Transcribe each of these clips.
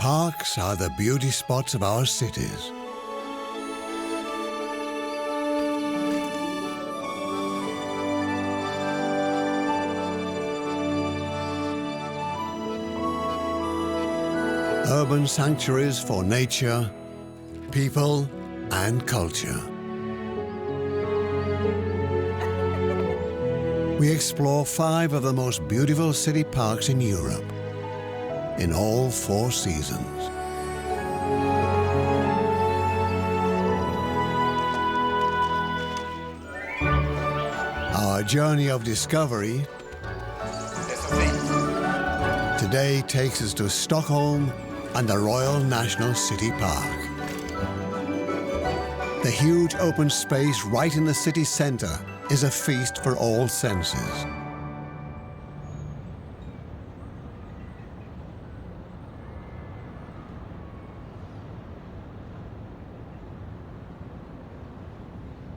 Parks are the beauty spots of our cities. Urban sanctuaries for nature, people, and culture. We explore 5 of the most beautiful city parks in Europe, in all 4 seasons. Our journey of discovery today takes us to Stockholm and the Royal National City Park. The huge open space right in the city centre is a feast for all senses.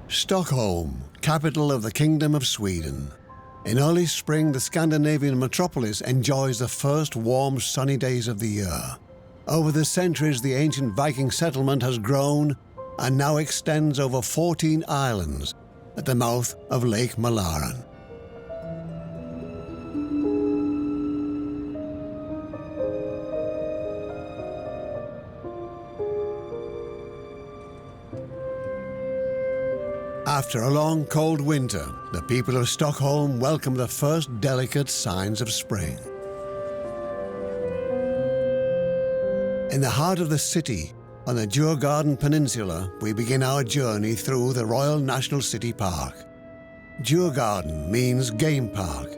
Stockholm, capital of the Kingdom of Sweden. In early spring, the Scandinavian metropolis enjoys the first warm, sunny days of the year. Over the centuries, the ancient Viking settlement has grown and now extends over 14 islands at the mouth of Lake Mälaren. After a long, cold winter, the people of Stockholm welcome the first delicate signs of spring. In the heart of the city, on the Djurgården Peninsula, we begin our journey through the Royal National City Park. Djurgården means game park.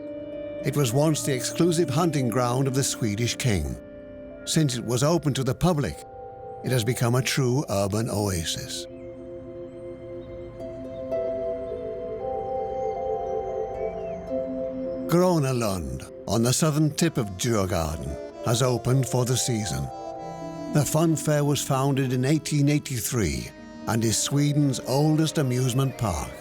It was once the exclusive hunting ground of the Swedish king. Since it was open to the public, it has become a true urban oasis. Grönalund, on the southern tip of Djurgården, has opened for the season. The fun fair was founded in 1883 and is Sweden's oldest amusement park.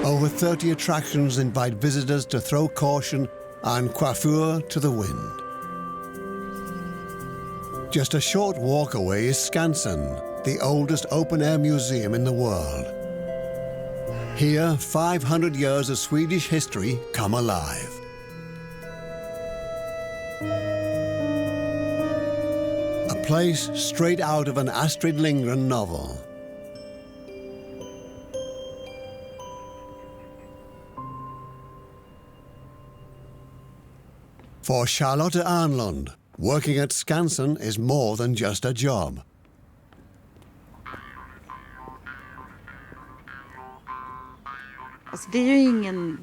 Over 30 attractions invite visitors to throw caution and coiffure to the wind. Just a short walk away is Skansen, the oldest open-air museum in the world. Here, 500 years of Swedish history come alive. A place straight out of an Astrid Lindgren novel. For Charlotte Arnlund, working at Skansen is more than just a job. Alltså, det är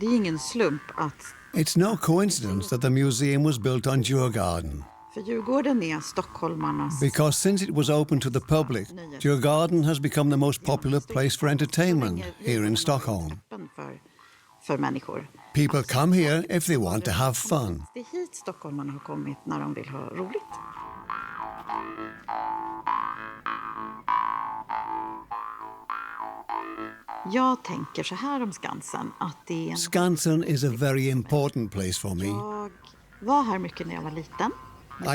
ju ingen slump att... It's no coincidence that the museum was built on Djurgården. För Djurgården är stockholmarnas... Because since it was open to the public, Djurgården has become the most popular place for entertainment here in Stockholm. För människor. People come here if they want to have fun. Det är hit stockholmarna har kommit när de vill ha roligt. Jag tänker så här om Skansen att det är Skansen is a very important place for me. Jag var här mycket när jag var liten.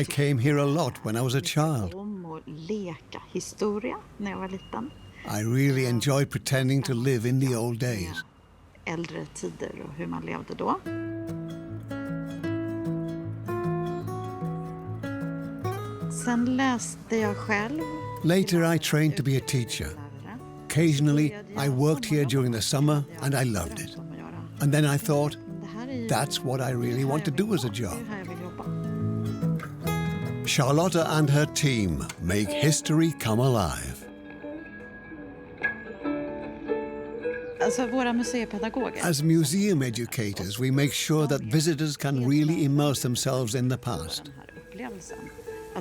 I came here a lot when I was a child. Om att leka historia när jag var liten. I really enjoyed pretending to live in the old days. Äldre tider och hur man levde då. Sen läste jag själv. Later I trained to be a teacher. Occasionally, I worked here during the summer and I loved it. And then I thought, that's what I really want to do as a job. Charlotta and her team make history come alive. Alltså, våra museipedagoger. As museum educators, we make sure that visitors can really immerse themselves in the past.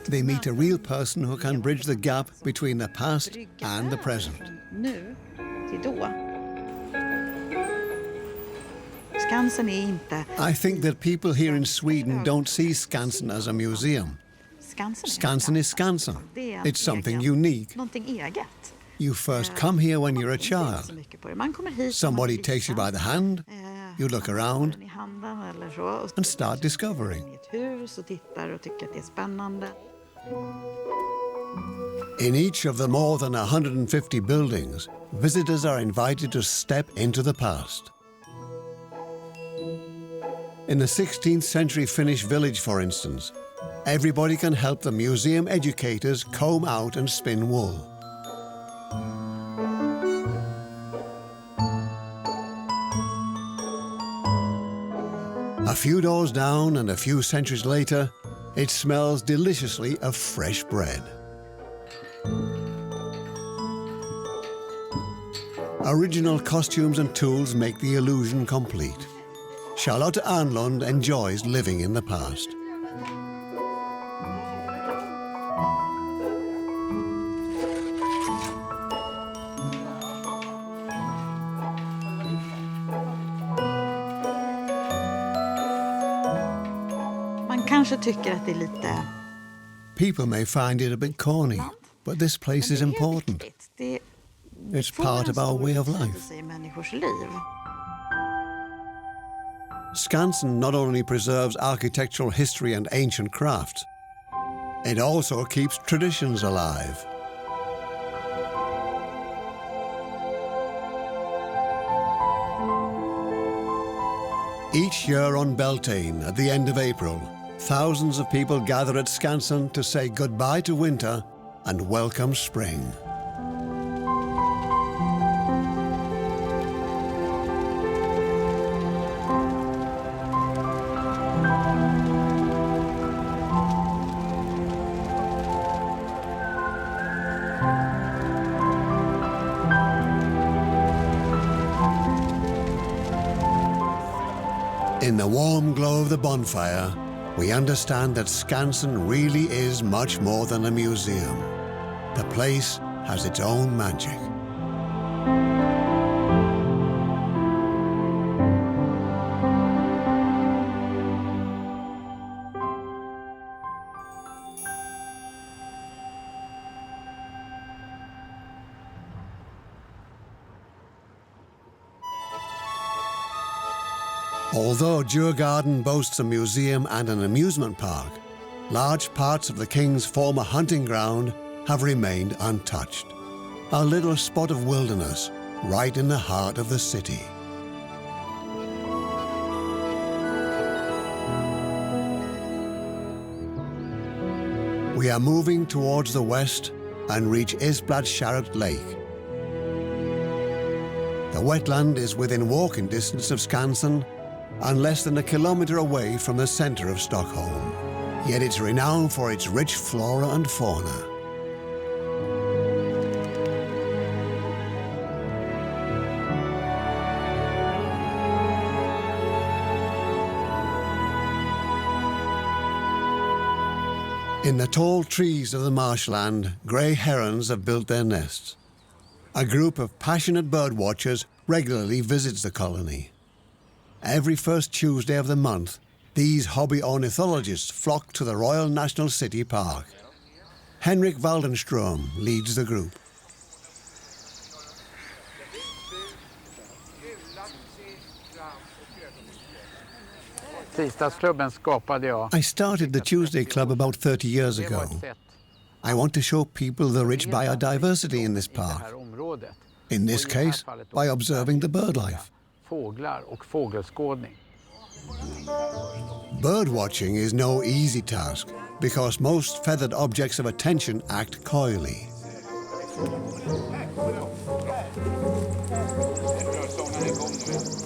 They meet a real person who can bridge the gap between the past and the present. Nu till då. Skansen är inte... I think that people here in Sweden don't see Skansen as a museum. Skansen is Skansen. It's something unique. Någonting eget. You first come here when you're a child. Somebody takes you by the hand, you look around i handen eller så, och and start discovering. i ett hus och tittar och tycker att det är spännande. In each of the more than 150 buildings, visitors are invited to step into the past. In the 16th century Finnish village, for instance, everybody can help the museum educators comb out and spin wool. A few doors down and a few centuries later, it smells deliciously of fresh bread. Original costumes and tools make the illusion complete. Charlotte Arnlund enjoys living in the past. Man kanske tycker att det är lite... People may find it a bit corny, but this place is important. Det It's part of our way of life. i människors liv. Skansen not only preserves architectural history and ancient crafts, it also keeps traditions alive. Each year on Beltane, at the end of April, thousands of people gather at Skansen to say goodbye to winter and welcome spring. In the warm glow of the bonfire, we understand that Skansen really is much more than a museum. The place has its own magic. Although Djurgården boasts a museum and an amusement park, large parts of the king's former hunting ground have remained untouched. A little spot of wilderness right in the heart of the city. We are moving towards the west and reach Isbladskäret Lake. The wetland is within walking distance of Skansen and less than a kilometre away from the centre of Stockholm. Yet it's renowned for its rich flora and fauna. In the tall trees of the marshland, grey herons have built their nests. A group of passionate birdwatchers regularly visits the colony. Every first Tuesday of the month, these hobby ornithologists flock to the Royal National City Park. Henrik Waldenström leads the group. I started the Tuesday Club about 30 years ago. I want to show people the rich biodiversity in this park. In this case, by observing the birdlife. Birdwatching is no easy task because most feathered objects of attention act coyly.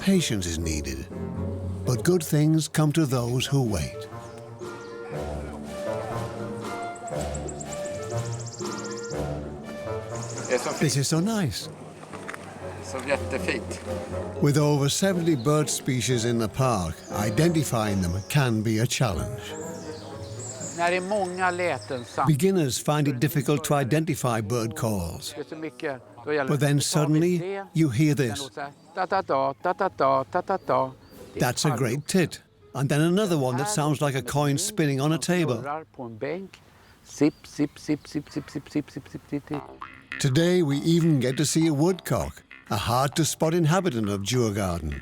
Patience is needed, but good things come to those who wait. This is so nice. With over 70 bird species in the park, identifying them can be a challenge. Beginners find it difficult to identify bird calls. But then suddenly you hear this. That's a great tit. And then another one that sounds like a coin spinning on a table. Today we even get to see a woodcock, a hard-to-spot inhabitant of Djurgården.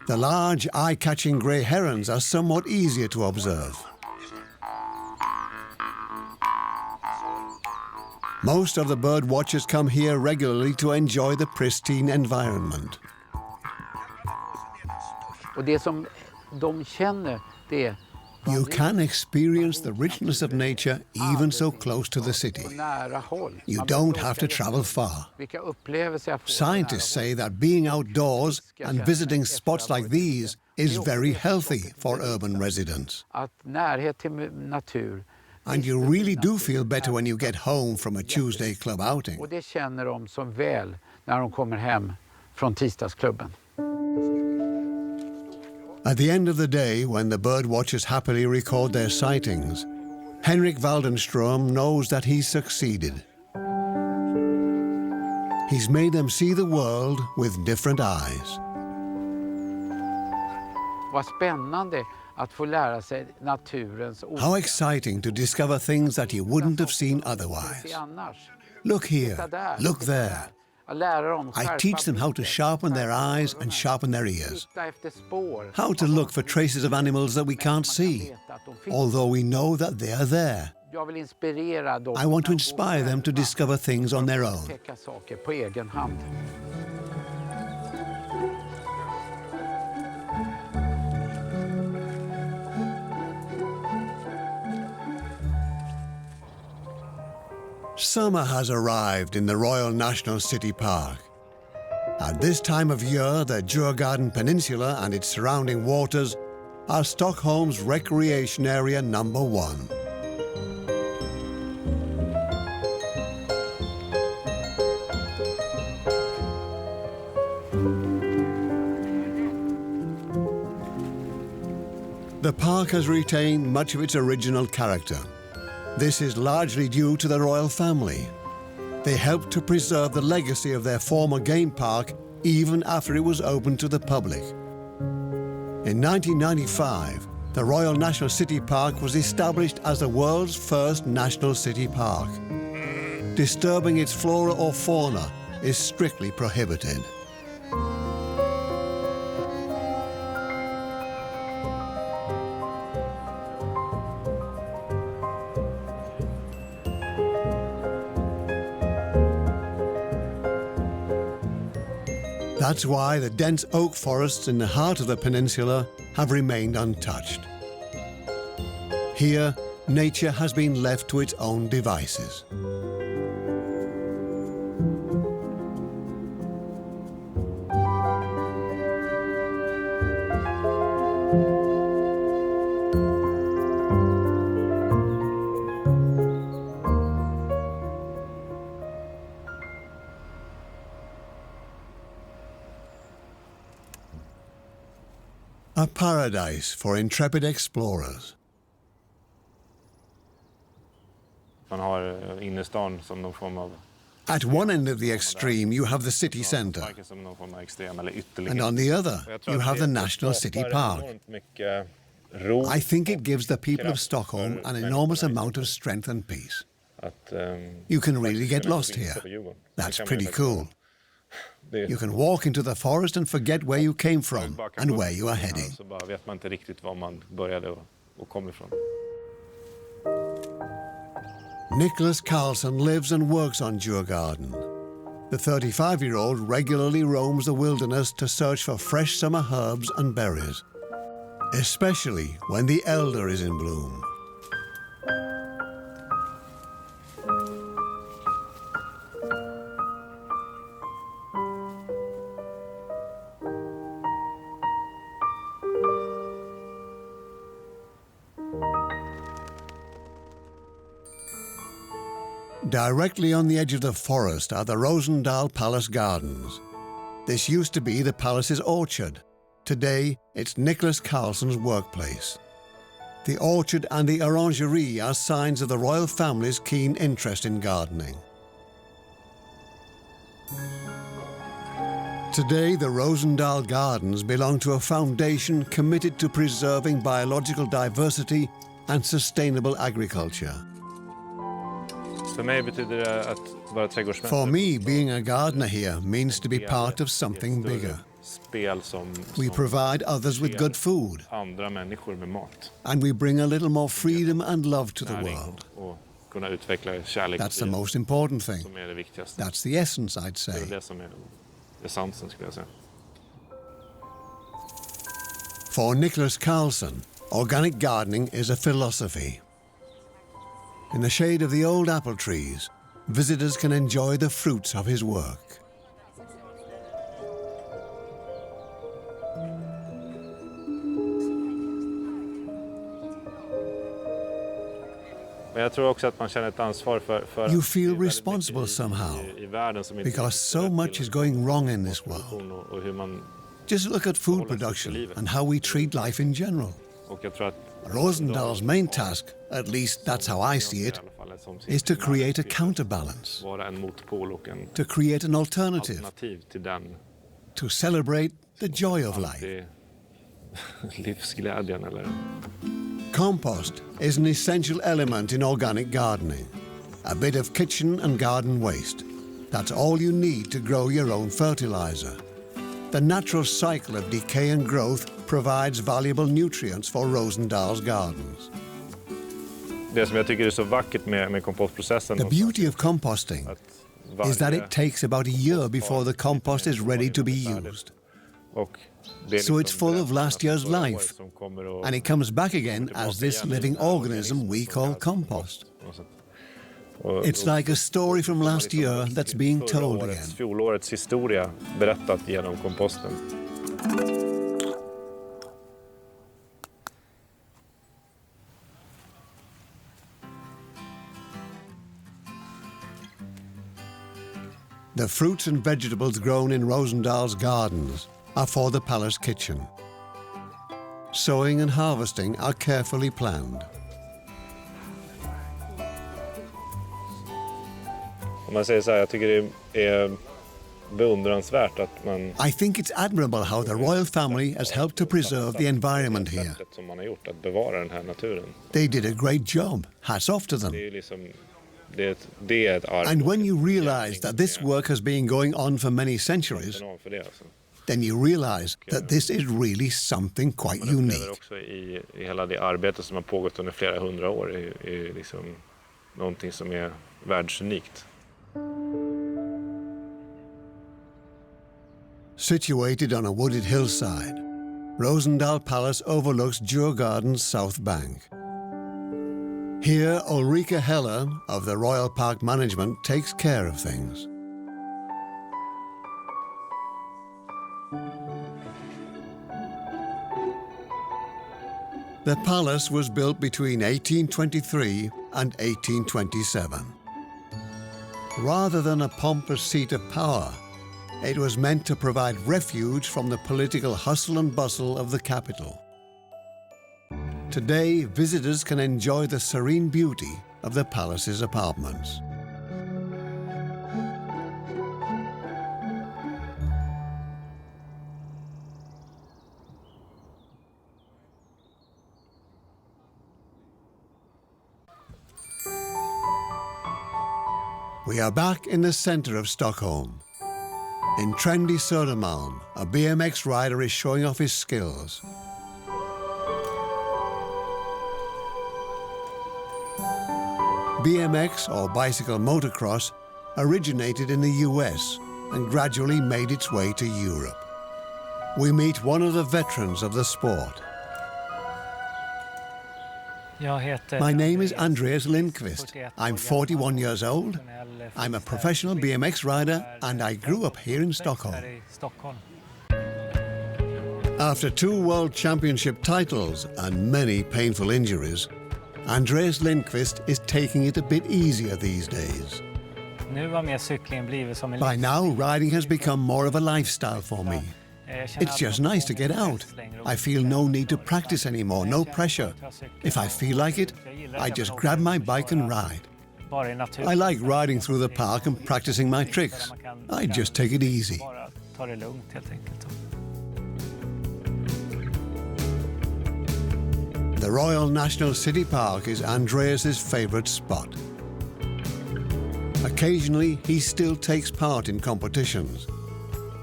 The large, eye-catching grey herons are somewhat easier to observe. Most of the bird watchers come here regularly to enjoy the pristine environment. Och det som de känner, det är You can experience the richness of nature even so close to the city. You don't have to travel far. Scientists say that being outdoors and visiting spots like these is very healthy for urban residents. And you really do feel better when you get home from a Tuesday club outing. Och det känner de som väl när de kommer hem från tisdagsklubben. At the end of the day, when the bird watchers happily record their sightings, Henrik Waldenström knows that he's succeeded. He's made them see the world with different eyes. Vad spännande att få lära sig naturens ord. How exciting to discover things that you wouldn't have seen otherwise. Look here, look there. I teach them how to sharpen their eyes and sharpen their ears. How to look for traces of animals that we can't see, although we know that they are there. I want to inspire them to discover things on their own. Summer has arrived in the Royal National City Park. At this time of year, the Djurgården Peninsula and its surrounding waters are Stockholm's recreation area number one. The park has retained much of its original character. This is largely due to the royal family. They helped to preserve the legacy of their former game park even after it was opened to the public. In 1995, the Royal National City Park was established as the world's first national city park. Disturbing its flora or fauna is strictly prohibited. That's why the dense oak forests in the heart of the peninsula have remained untouched. Here, nature has been left to its own devices. A paradise for intrepid explorers. Man har innerstan som någon form av. At one end of the extreme, you have the city centre, and on the other, you have the National City Park. I think it gives the people of Stockholm an enormous amount of strength and peace. You can really get lost here. That's pretty cool. You can walk into the forest and forget where you came from and where you are heading. Nicholas Carlson lives and works on Djurgården. The 35-year-old regularly roams the wilderness to search for fresh summer herbs and berries, especially when the elder is in bloom. Directly on the edge of the forest are the Rosendal Palace Gardens. This used to be the palace's orchard. Today, it's Nicholas Carlson's workplace. The orchard and the orangerie are signs of the royal family's keen interest in gardening. Today, the Rosendal Gardens belong to a foundation committed to preserving biological diversity and sustainable agriculture. For me, being a gardener here means to be part of something bigger. spel som We provide others with good food. andra människor med mat. And we bring a little more freedom and love to the world. Och kunna utveckla kärlek That's the most important thing. som är det viktigaste. That's the essence, I'd Det say. är det som är essensen skulle jag säga. For Nicholas Carlson, organic gardening is a philosophy. In the shade of the old apple trees, visitors can enjoy the fruits of his work. Men jag tror också att man känner ett ansvar för You feel responsible somehow, i världen som inte because so much is going wrong in this world. och hur man Just look at food production and how we treat life in general. och jag tror att Rosendal's main task, at least that's how I see it, is to create a counterbalance, vara en motpol och en to create an alternative, alternativ till den to celebrate the joy of life. det livsglädjen eller Compost is an essential element in organic gardening. A bit of kitchen and garden waste. That's all you need to grow your own fertilizer. The natural cycle of decay and growth provides valuable nutrients for Rosendal's gardens. det som jag tycker är så vackert med kompostprocessen The beauty of composting is that it takes about a year before the compost is ready to be used. och det är So it's liksom full of last year's förra året life, som kommer and it comes back again as this living organism we call compost. It's like a story from last year that's being told again. Fjolårets historia berättat genom komposten. The fruits and vegetables grown in Rosendal's gardens are for the palace kitchen. Sowing and harvesting are carefully planned. Om man säger så här, jag tycker det är beundransvärt att man I think it's admirable how the royal family has helped to preserve the environment here. sättet som man har gjort att bevara den här naturen. They did a great job. Hats off to them. Det är ju liksom det är ett arv. And when you realize that this work has been going on for many centuries, För det, alltså. then you realize that this is really something quite Man upplever unique. också i hela det arbete som har pågått under flera hundra år är liksom någonting som är världsunikt. Situated on a wooded hillside, Rosendal Palace overlooks Djurgården's south bank. Here, Ulrika Heller of the Royal Park Management takes care of things. The palace was built between 1823 and 1827. Rather than a pompous seat of power, it was meant to provide refuge from the political hustle and bustle of the capital. Today, visitors can enjoy the serene beauty of the palace's apartments. We are back in the center of Stockholm. In trendy Södermalm, a BMX rider is showing off his skills. BMX, or bicycle motocross, originated in the US and gradually made its way to Europe. We meet one of the veterans of the sport. My name is Andreas Lindqvist. I'm 41 years old. I'm a professional BMX rider and I grew up here in Stockholm. After 2 World Championship titles and many painful injuries, Andreas Lindqvist is taking it a bit easier these days. By now, riding has become more of a lifestyle for me. It's just nice to get out. I feel no need to practice anymore, no pressure. If I feel like it, I just grab my bike and ride. I like riding through the park and practicing my tricks. I just take it easy. The Royal National City Park is Andreas's favorite spot. Occasionally, he still takes part in competitions,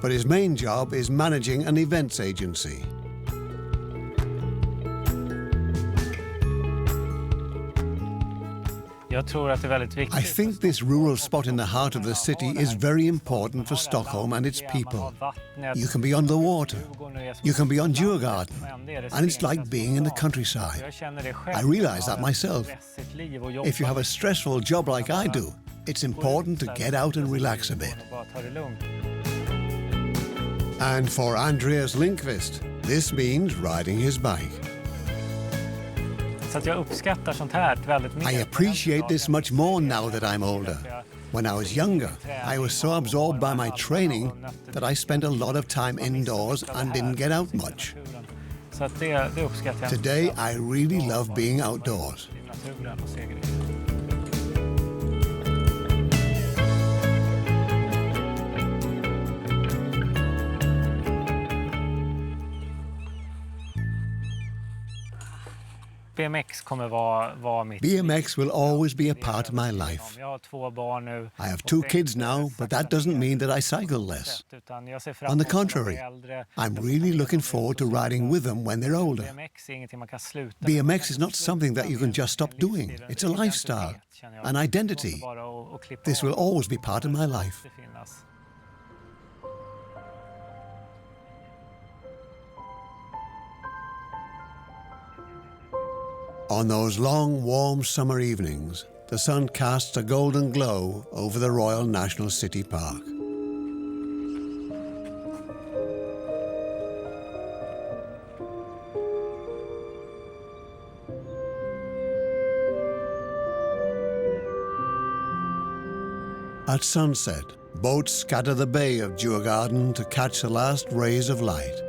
but his main job is managing an events agency. I think this rural spot in the heart of the city is very important for Stockholm and its people. You can be on the water, you can be on Djurgården, and it's like being in the countryside. I realize that myself. If you have a stressful job like I do, it's important to get out and relax a bit. And for Andreas Lindqvist, this means riding his bike. I appreciate this much more now that I'm older. When I was younger, I was so absorbed by my training that I spent a lot of time indoors and didn't get out much. Today, I really love being outdoors. BMX will always be a part of my life. I have 2 kids now, but that doesn't mean that I cycle less. On the contrary, I'm really looking forward to riding with them when they're older. BMX is not something that you can just stop doing. It's a lifestyle, an identity. This will always be part of my life. On those long, warm summer evenings, the sun casts a golden glow over the Royal National City Park. At sunset, boats scatter the bay of Djurgården to catch the last rays of light.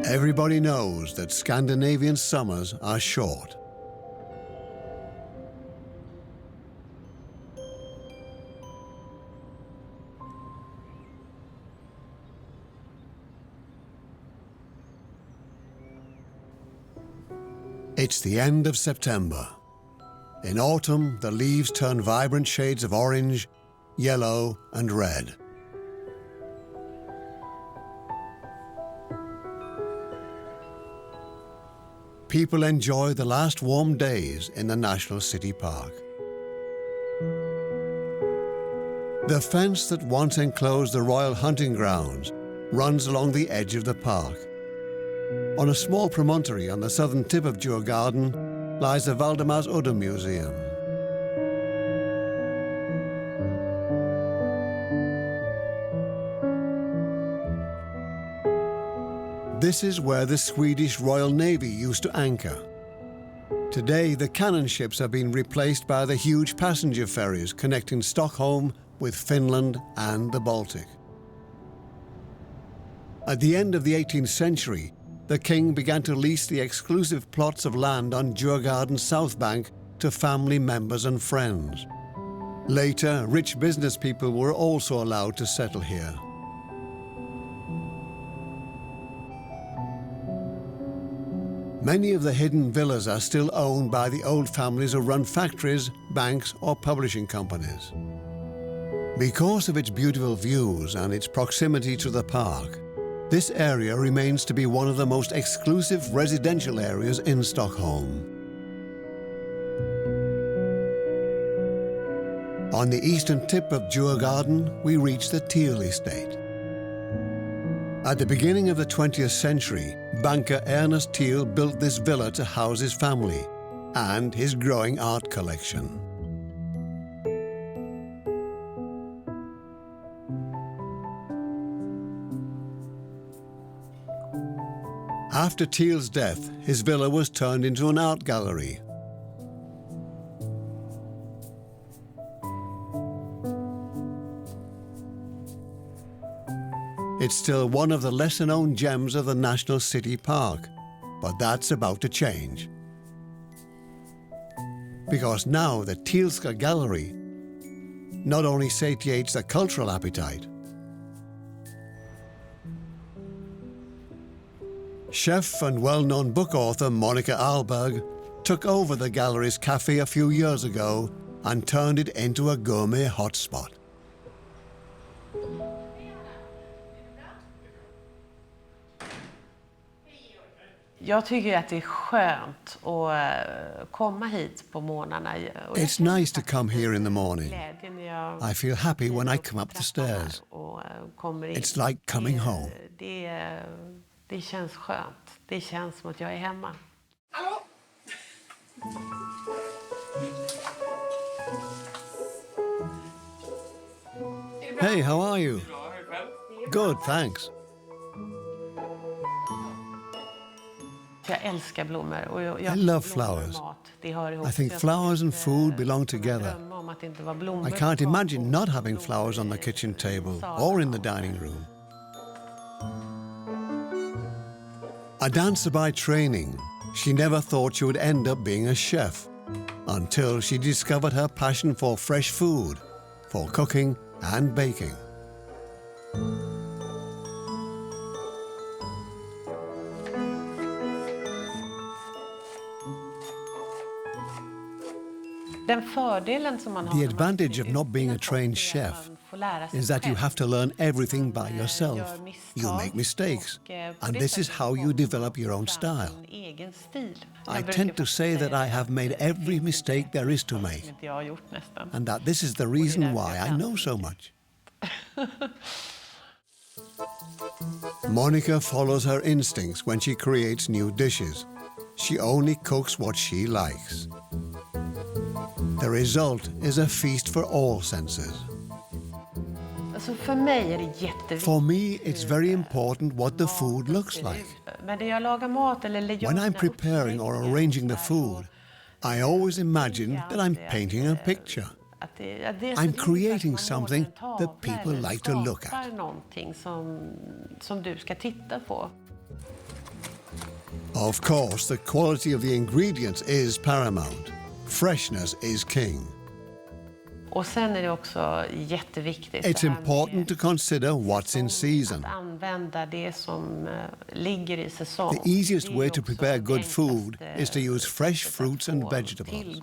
Everybody knows that Scandinavian summers are short. It's the end of September. In autumn, the leaves turn vibrant shades of orange, yellow, and red. People enjoy the last warm days in the National City Park. The fence that once enclosed the royal hunting grounds runs along the edge of the park. On a small promontory on the southern tip of Djurgården lies the Valdemars Udde Museum. This is where the Swedish Royal Navy used to anchor. Today, the cannon ships have been replaced by the huge passenger ferries connecting Stockholm with Finland and the Baltic. At the end of the 18th century, the king began to lease the exclusive plots of land on Djurgården's south bank to family members and friends. Later, rich business people were also allowed to settle here. Many of the hidden villas are still owned by the old families who run factories, banks, or publishing companies. Because of its beautiful views and its proximity to the park, this area remains to be one of the most exclusive residential areas in Stockholm. On the eastern tip of Djurgården, we reach the Thiel estate. At the beginning of the 20th century, banker Ernest Thiel built this villa to house his family and his growing art collection. After Thiel's death, his villa was turned into an art gallery. It's still one of the lesser-known gems of the National City Park, but that's about to change. Because now the Thielska Gallery not only satiates the cultural appetite, Chef and well-known book author Monica Ahlberg took over the gallery's cafe a few years ago and turned it into a gourmet hotspot. Jag tycker att det är skönt att komma hit på morgnarna. It's nice to come here in the morning. I feel happy when I come up the stairs. It's like coming home. Det känns skönt. Det känns som att jag är hemma. Hey, how are you? Good, thanks. Jag älskar blommor och I love flowers. I think flowers and food belong together. I can't imagine not having flowers on the kitchen table or in the dining room. A dancer by training, she never thought she would end up being a chef until she discovered her passion for fresh food, for cooking and baking. The advantage of not being a trained chef is that you have to learn everything by yourself. You make mistakes, and this is how you develop your own style. I tend to say that I have made every mistake there is to make, and that this is the reason why I know so much. Monica follows her instincts when she creates new dishes. She only cooks what she likes. The result is a feast for all senses. For me, it's very important what the food looks like. When I'm preparing or arranging the food, I always imagine that I'm painting a picture. I'm creating something that people like to look at. Of course, the quality of the ingredients is paramount. Freshness is king. It's important to consider what's in season. The easiest way to prepare good food is to use fresh fruits and vegetables.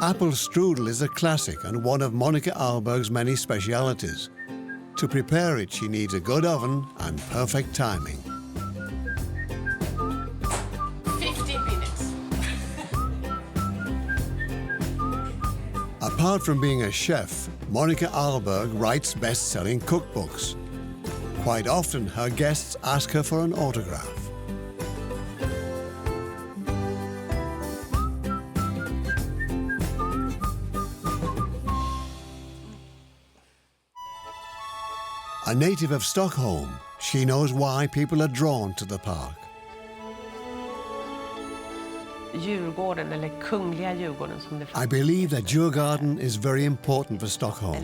Apple strudel is a classic and one of Monica Ahlberg's many specialities. To prepare it, she needs a good oven and perfect timing. 15 minutes. Apart from being a chef, Monica Ahlberg writes best-selling cookbooks. Quite often, her guests ask her for an autograph. A native of Stockholm, she knows why people are drawn to the park. I believe that Djurgården is very important for Stockholm.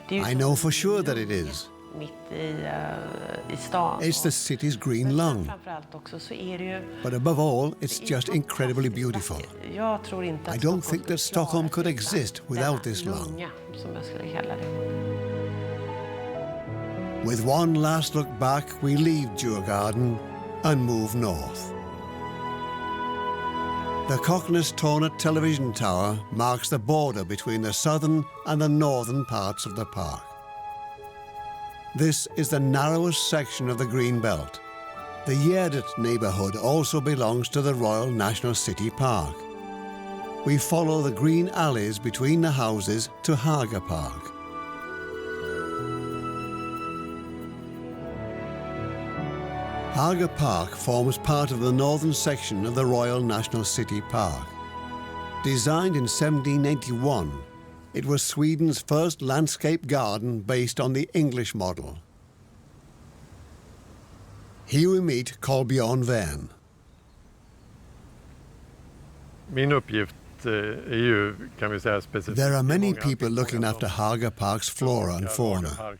I know for sure that it is. It's the city's green lung. But above all, it's just incredibly beautiful. I don't think that Stockholm could exist without this lung. With one last look back, we leave Djurgården and move north. The Cockness-Tornet television tower marks the border between the southern and the northern parts of the park. This is the narrowest section of the green belt. The Gärdet neighbourhood also belongs to the Royal National City Park. We follow the green alleys between the houses to Haga Park. Haga Park forms part of the northern section of the Royal National City Park. Designed in 1781, it was Sweden's first landscape garden based on the English model. Here we meet Kolbjörn Wern. Min uppgift är ju, kan vi säga, specifikt. There are many people looking after Haga Park's flora and fauna.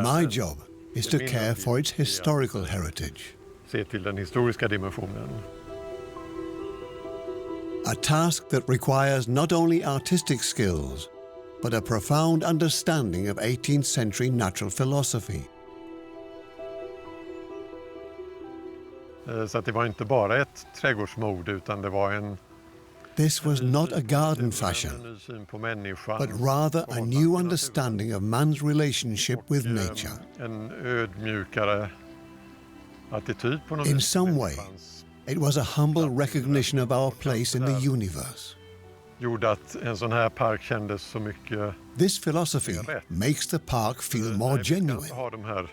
My job is to care for its historical heritage. Se till den historiska dimensionen. A task that requires not only artistic skills, but a profound understanding of 18th century natural philosophy. Så att det var inte bara ett trädgårdsmode utan det var en This was not a garden fashion, ny syn på människan. but rather a new understanding of man's relationship with nature. En ödmjukare attityd på något In vis. some way, it was a humble recognition of our place in the universe. Gjorde att en sån här park kändes så mycket. This philosophy makes the park feel more genuine. Ha de här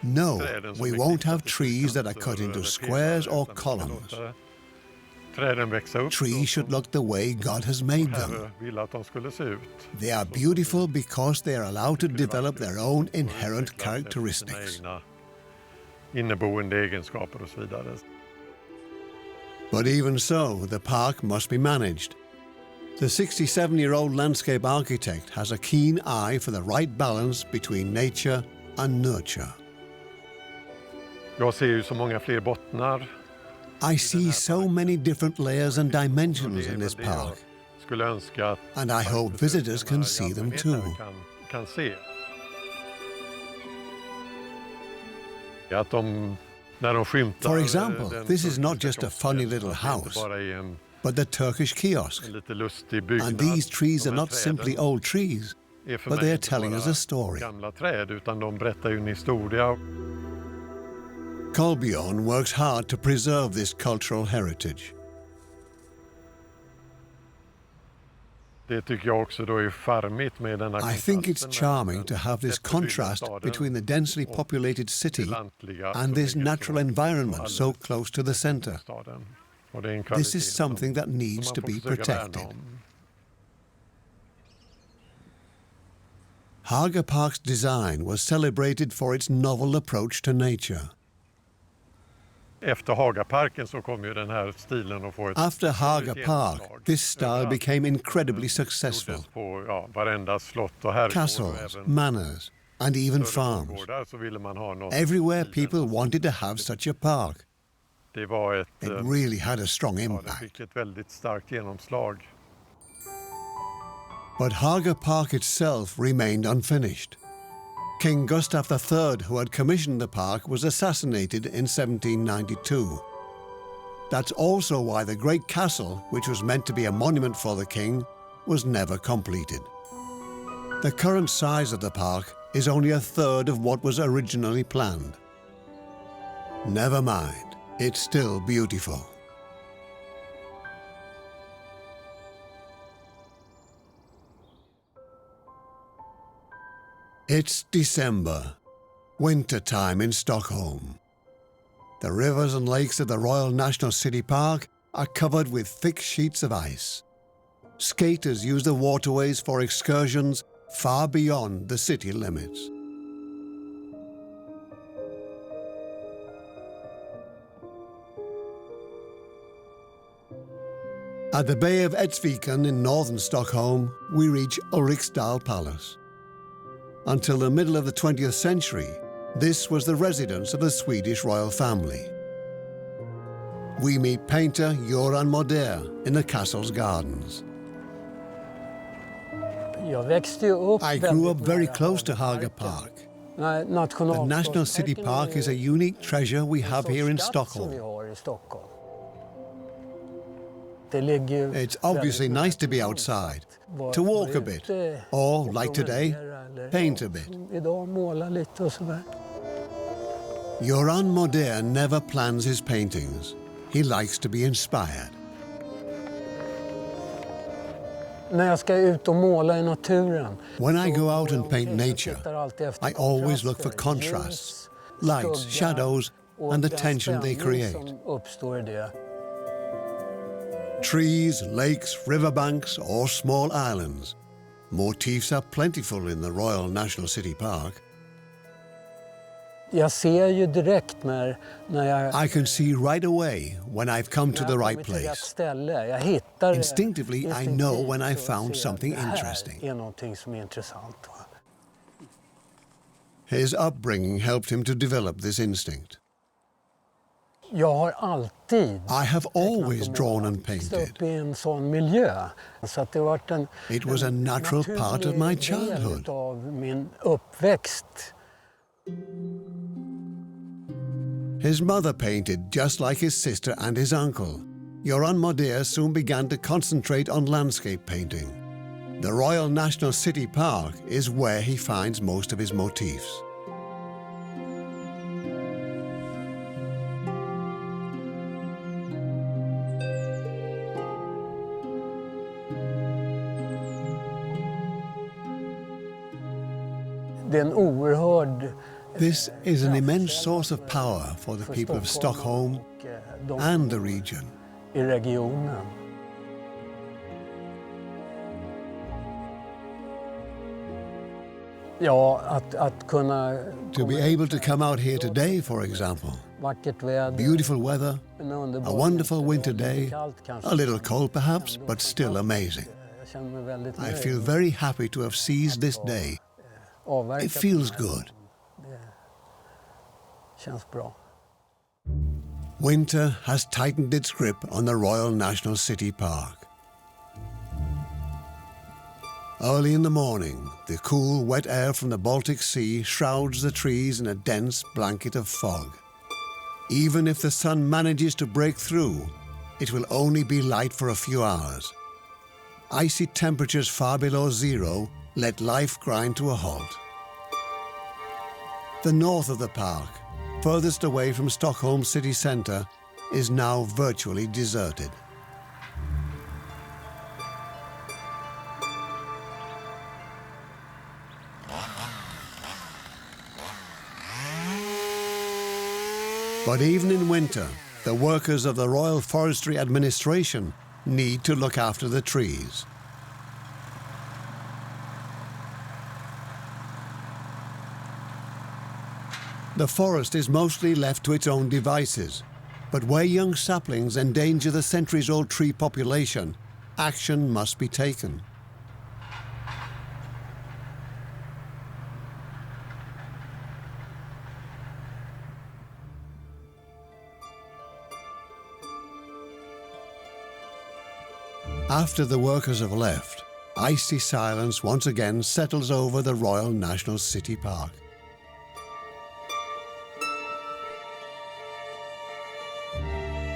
No, träden som we är won't knutna have till trees that are kanter cut into eller squares pelare, or utan columns. låta träden växa upp. Trees should look the way God has made them. Herre ville att de skulle se ut. They are beautiful because they are allowed to develop their own inherent characteristics. Sina egna inneboende egenskaper och så vidare. But even so, the park must be managed. The 67-year-old landscape architect has a keen eye for the right balance between nature and nurture. Jag ser ju så många fler bottnar. I see so many different layers and dimensions in this park, Skulle önska att and I hope visitors can see them too. kan se. Att de, när de skymtar, For example, this is not just a funny little att det inte house, bara är en but the Turkish kiosk. lite lustig byggnad. And these trees De are här not träden simply old trees, är för but mig they are inte telling us bara a story. gamla träd, utan de berättar ju en historia. Kolbjörn works hard to preserve this cultural heritage. Det tycker jag också då är charmigt med denna I think it's kontrasten charming mellan to have this tätbebyggda contrast staden between the densely populated city det lantliga and som this ligger natural så environment alldeles so close to the center. staden. Och det är en This kvalitet is something that som needs man to får be försöka värna protected. om. Haga Park's design was celebrated for its novel approach to nature. Efter Hagaparken så kom ju den här stilen att få ett After Haga otroligt Park, genomslag. this style Överallt. became incredibly successful. Gjordes på varenda slott och herrgård. Castles, och även manors, and even större farms. gårdar så ville man ha något. Everywhere stilen. people wanted to have such a park. Det var ett, It really had a strong ja, det impact. fick ett väldigt starkt genomslag. But Haga Park itself remained unfinished. King Gustav III, who had commissioned the park, was assassinated in 1792. That's also why the great castle, which was meant to be a monument for the king, was never completed. The current size of the park is only a third of what was originally planned. Never mind, it's still beautiful. It's December, winter time in Stockholm. The rivers and lakes of the Royal National City Park are covered with thick sheets of ice. Skaters use the waterways for excursions far beyond the city limits. At the Bay of Edsviken in northern Stockholm, we reach Ulriksdal Palace. Until the middle of the 20th century, this was the residence of the Swedish royal family. We meet painter Göran Moder in the castle's gardens. I grew up very close to Haga Park. The National City Park is a unique treasure we have here in Stockholm. It's obviously nice to be outside, to walk a bit, or, like today, paint a bit. Göran Moder never plans his paintings. He likes to be inspired. När jag ska ut och måla i naturen. When I go out and paint nature, I always look for contrasts, lights, shadows, and the tension they create. Trees, lakes, riverbanks, or small islands. Motifs are plentiful in the Royal National City Park. Jag ser ju direkt när jag I can see right away when I've come to the right place. Jag hittar Instinctively, I know when I found something interesting. är någonting som är intressant. His upbringing helped him to develop this instinct. Jag har alltid I have always drawn and växt painted. upp i en sån miljö. Så att det har varit en It was a natural part of my childhood. del av min uppväxt. His mother painted just like his sister and his uncle. Göran Modér soon began to concentrate on landscape painting. The Royal National City Park is where he finds most of his motifs. Det är en oerhörd This is an immense source of power for the people of Stockholm and the region. i regionen. Ja, att kunna... To be able to come out here today, for example, Vackert väder. beautiful weather, en underbar a wonderful vinter, winter lite day, kallt kanske. a little cold perhaps, but still amazing. Jag känner mig väldigt I nöjd. feel very happy to have seized this day. Avverkat It feels den här. good. Det känns bra. Winter has tightened its grip on the Royal National City Park. Early in the morning, the cool, wet air from the Baltic Sea shrouds the trees in a dense blanket of fog. Even if the sun manages to break through, it will only be light for a few hours. Icy temperatures far below zero let life grind to a halt. The north of the park, furthest away from Stockholm city centre, is now virtually deserted. But even in winter, the workers of the Royal Forestry Administration need to look after the trees. The forest is mostly left to its own devices, but where young saplings endanger the centuries-old tree population, action must be taken. After the workers have left, icy silence once again settles over the Royal National City Park.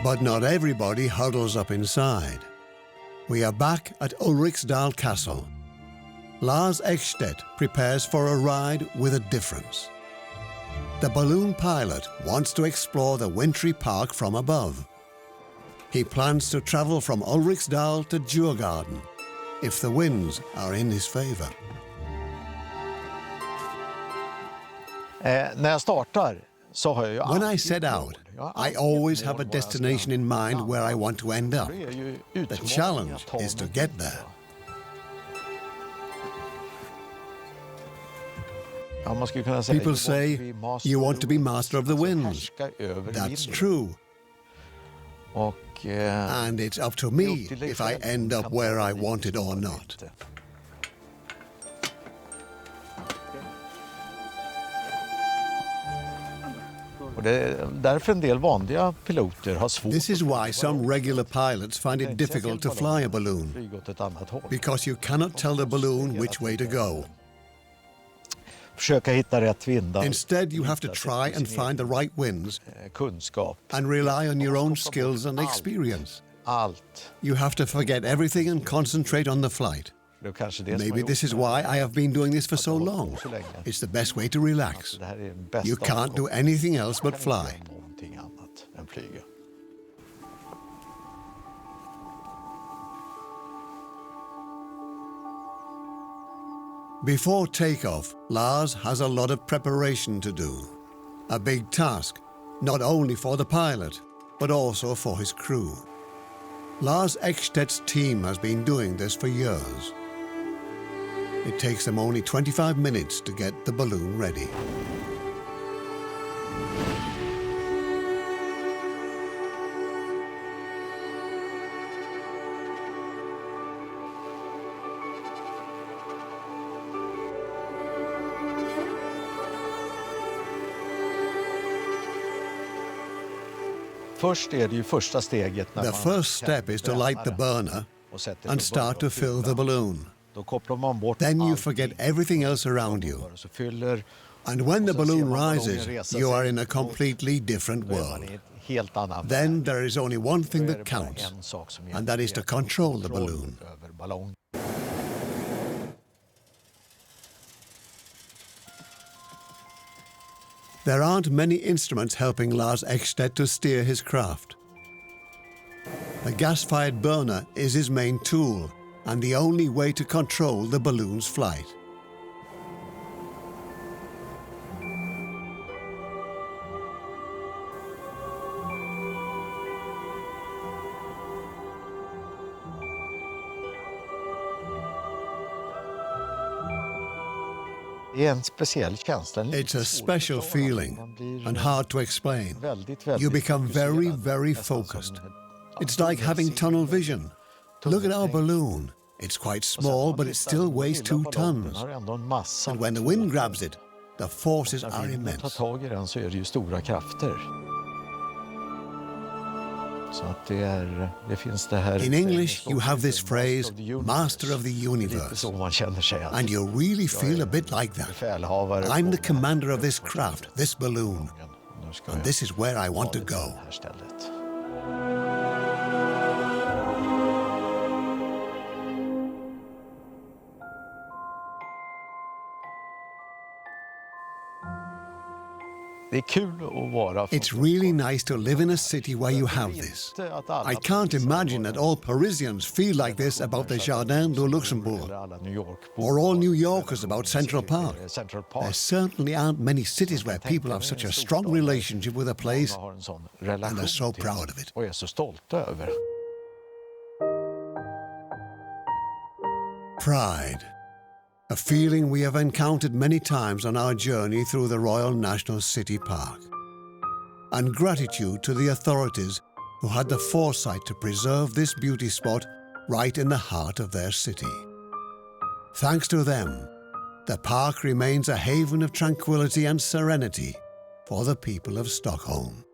But not everybody huddles up inside. We are back at Ulriksdal Castle. Lars Ekstedt prepares for a ride with a difference. The balloon pilot wants to explore the wintry park from above. He plans to travel from Ulriksdal to Djurgården, if the winds are in his favor. När jag startar så har jag ju When I set out, I always have a destination in mind where I want to end up. The challenge is to get there. People say, you want to be master of the winds. That's true. And it's up to me if I end up where I wanted or not. This is why some regular pilots find it difficult to fly a balloon, because you cannot tell the balloon which way to go. Instead, you have to try and find the right winds and rely on your own skills and experience. You have to forget everything and concentrate on the flight. Maybe this is why I have been doing this for so long. It's the best way to relax. You can't do anything else but fly. Before takeoff, Lars has a lot of preparation to do. A big task, not only for the pilot, but also for his crew. Lars Ekstedt's team has been doing this for years. It takes them only 25 minutes to get the balloon ready. Först är det ju första steget när The man first step is to light the burner och sätter and för start to början fill att the fylla. balloon. Då kopplar man bort Then you allt forget everything else around you. och så fyller. And when the Och sen ser balloon man ballongen rises, resa you sig are in a mot- completely different Då är man world. i en helt annan Then värld. there is only one Då thing är that det bara counts, en sak som and that is to gäller. control the Kontroll balloon. över ballongen. There aren't many instruments helping Lars Ekstedt to steer his craft. The gas-fired burner is his main tool and the only way to control the balloon's flight. Det är en speciell känsla. It's a special feeling and hard to explain. You become very, very focused. It's like having tunnel vision. Look at our balloon. It's quite small, but it still weighs 2 tons. And when the wind grabs it, the forces are tar immense. tag i den så är det ju stora krafter. Så att det finns det här. In English, you have this phrase, master of the Lite universe. så man känner sig. And you really feel a bit like that. Befälhavare. I'm the commander of this craft, this balloon. Nu ska And jag this is where I want to ta det från go. det här stället. Det är kul att vara från It's really nice to live in a city where you have this. I can't imagine that all Parisians feel like this about the Jardin du Luxembourg, or all New Yorkers about Central Park. There certainly aren't many cities where people have such a strong relationship with a place and are so proud of it. Och är så stolta över. Pride. A feeling we have encountered many times on our journey through the Royal National City Park. And gratitude to the authorities who had the foresight to preserve this beauty spot right in the heart of their city. Thanks to them, the park remains a haven of tranquility and serenity for the people of Stockholm.